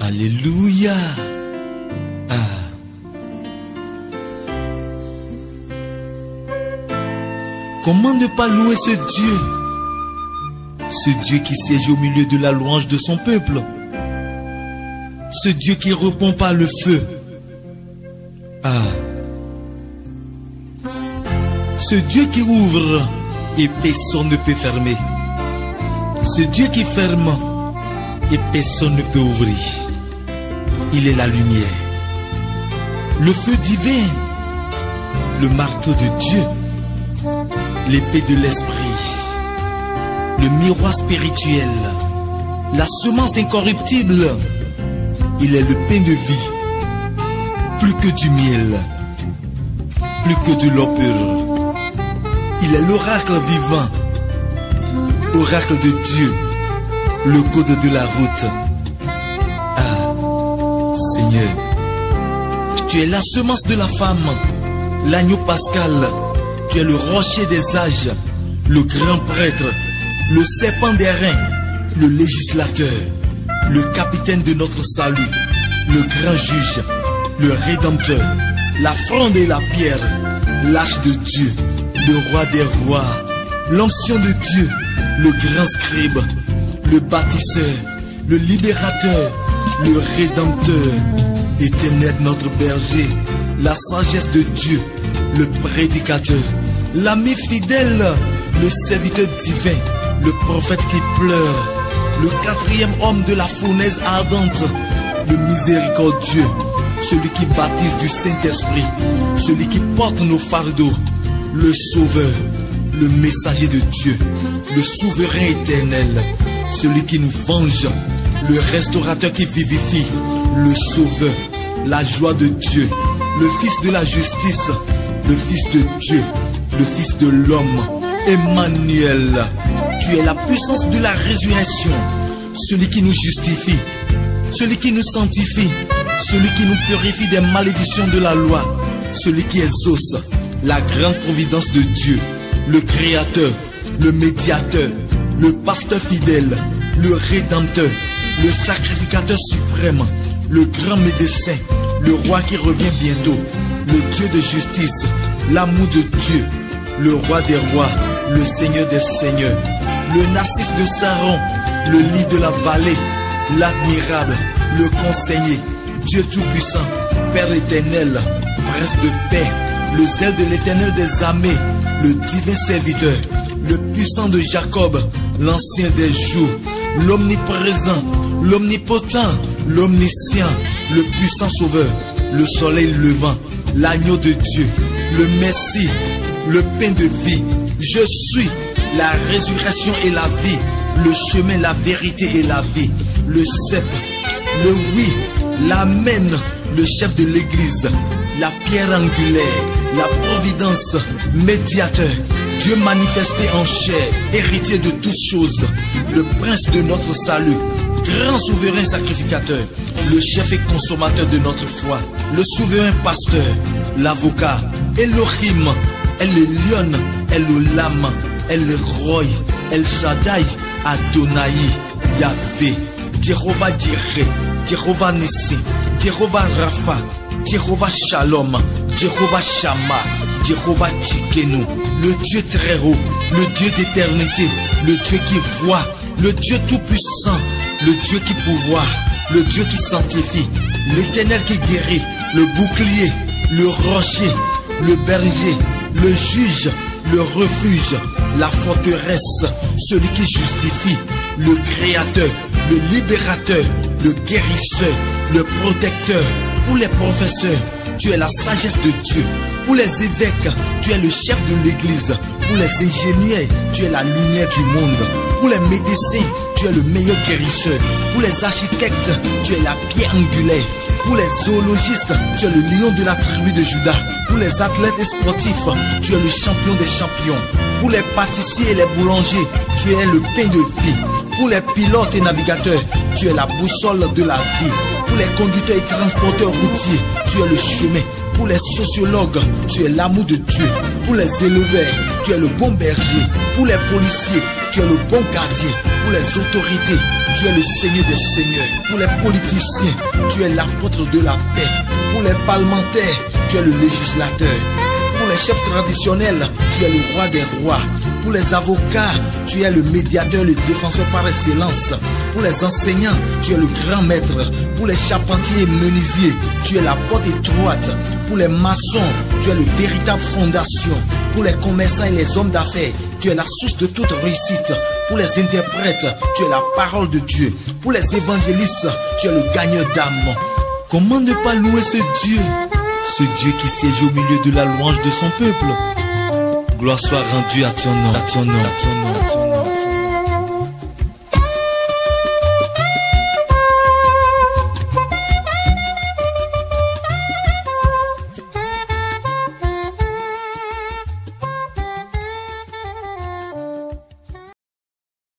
Alléluia. Comment ne pas louer ce Dieu? Ce Dieu qui siège au milieu de la louange de son peuple. Ce Dieu qui répond par le feu. Ce Dieu qui ouvre et personne ne peut fermer. Ce Dieu qui ferme et personne ne peut ouvrir. Il est la lumière, le feu divin, le marteau de Dieu, l'épée de l'esprit, le miroir spirituel, la semence incorruptible. Il est le pain de vie, plus que du miel, plus que de l'eau pure. Il est l'oracle vivant, oracle de Dieu, le code de la route. Seigneur, tu es la semence de la femme, l'agneau pascal, tu es le rocher des âges, le grand prêtre, le serpent des reins, le législateur, le capitaine de notre salut, le grand juge, le rédempteur, la fronde et la pierre, l'âge de Dieu, le roi des rois, l'onction de Dieu, le grand scribe, le bâtisseur, le libérateur, le rédempteur, éternel notre berger, la sagesse de Dieu, le prédicateur, l'ami fidèle, le serviteur divin, le prophète qui pleure, le quatrième homme de la fournaise ardente, le miséricordieux, celui qui baptise du Saint-Esprit, celui qui porte nos fardeaux, le sauveur, le messager de Dieu, le souverain éternel, celui qui nous venge, le restaurateur qui vivifie, le sauveur, la joie de Dieu, le fils de la justice, le fils de Dieu, le fils de l'homme, Emmanuel. Tu es la puissance de la résurrection, celui qui nous justifie, celui qui nous sanctifie, celui qui nous purifie des malédictions de la loi, celui qui exauce la grande providence de Dieu, le créateur, le médiateur, le pasteur fidèle, le rédempteur, le sacrificateur suprême, le grand médecin, le roi qui revient bientôt, le Dieu de justice, l'amour de Dieu, le roi des rois, le Seigneur des seigneurs, le narcisse de Saron, le lit de la vallée, l'admirable, le conseiller, Dieu tout-puissant, Père éternel, prince de paix, le zèle de l'éternel des armées, le divin serviteur, le puissant de Jacob, l'ancien des jours, l'omniprésent, l'omnipotent, l'omniscient, le puissant sauveur, le soleil levant, l'agneau de Dieu, le Messie, le pain de vie. Je suis la résurrection et la vie, le chemin, la vérité et la vie, le cep, le oui, l'amen, le chef de l'église, la pierre angulaire, la providence, médiateur, Dieu manifesté en chair, héritier de toutes choses, le prince de notre salut, grand souverain sacrificateur, le chef et consommateur de notre foi, le souverain pasteur, l'avocat, Elohim, El Lion, El Olam, El Roy, El Shaddai, Adonai, Yahvé, Jéhovah Jireh, Jéhovah Nissi, Jéhovah Rapha, Jéhovah Shalom, Jéhovah Shammah, Jéhovah Tsidkenu, le Dieu très haut, le Dieu d'éternité, le Dieu qui voit, le Dieu tout-puissant, le Dieu qui pouvoir, le Dieu qui sanctifie, l'éternel qui guérit, le bouclier, le rocher, le berger, le juge, le refuge, la forteresse, celui qui justifie, le créateur, le libérateur, le guérisseur, le protecteur. Pour les professeurs, tu es la sagesse de Dieu. Pour les évêques, tu es le chef de l'église. Pour les ingénieurs, tu es la lumière du monde. Pour les médecins, tu es le meilleur guérisseur. Pour les architectes, tu es la pierre angulaire. Pour les zoologistes, tu es le lion de la tribu de Juda. Pour les athlètes et sportifs, tu es le champion des champions. Pour les pâtissiers et les boulangers, tu es le pain de vie. Pour les pilotes et navigateurs, tu es la boussole de la vie. Pour les conducteurs et transporteurs routiers, tu es le chemin. Pour les sociologues, tu es l'amour de Dieu. Pour les éleveurs, tu es le bon berger. Pour les policiers, tu es le bon gardien. Pour les autorités, tu es le Seigneur des seigneurs. Pour les politiciens, tu es l'apôtre de la paix. Pour les parlementaires, tu es le législateur. Pour les chefs traditionnels, tu es le roi des rois. Pour les avocats, tu es le médiateur, le défenseur par excellence. Pour les enseignants, tu es le grand maître. Pour les charpentiers et menuisiers, tu es la porte étroite. Pour les maçons, tu es le véritable fondation. Pour les commerçants et les hommes d'affaires, tu es la source de toute réussite. Pour les interprètes, tu es la parole de Dieu. Pour les évangélistes, tu es le gagneur d'âme. Comment ne pas louer ce Dieu? Ce Dieu qui siège au milieu de la louange de son peuple. Gloire soit rendue à ton nom, à ton nom, à ton nom, à ton nom.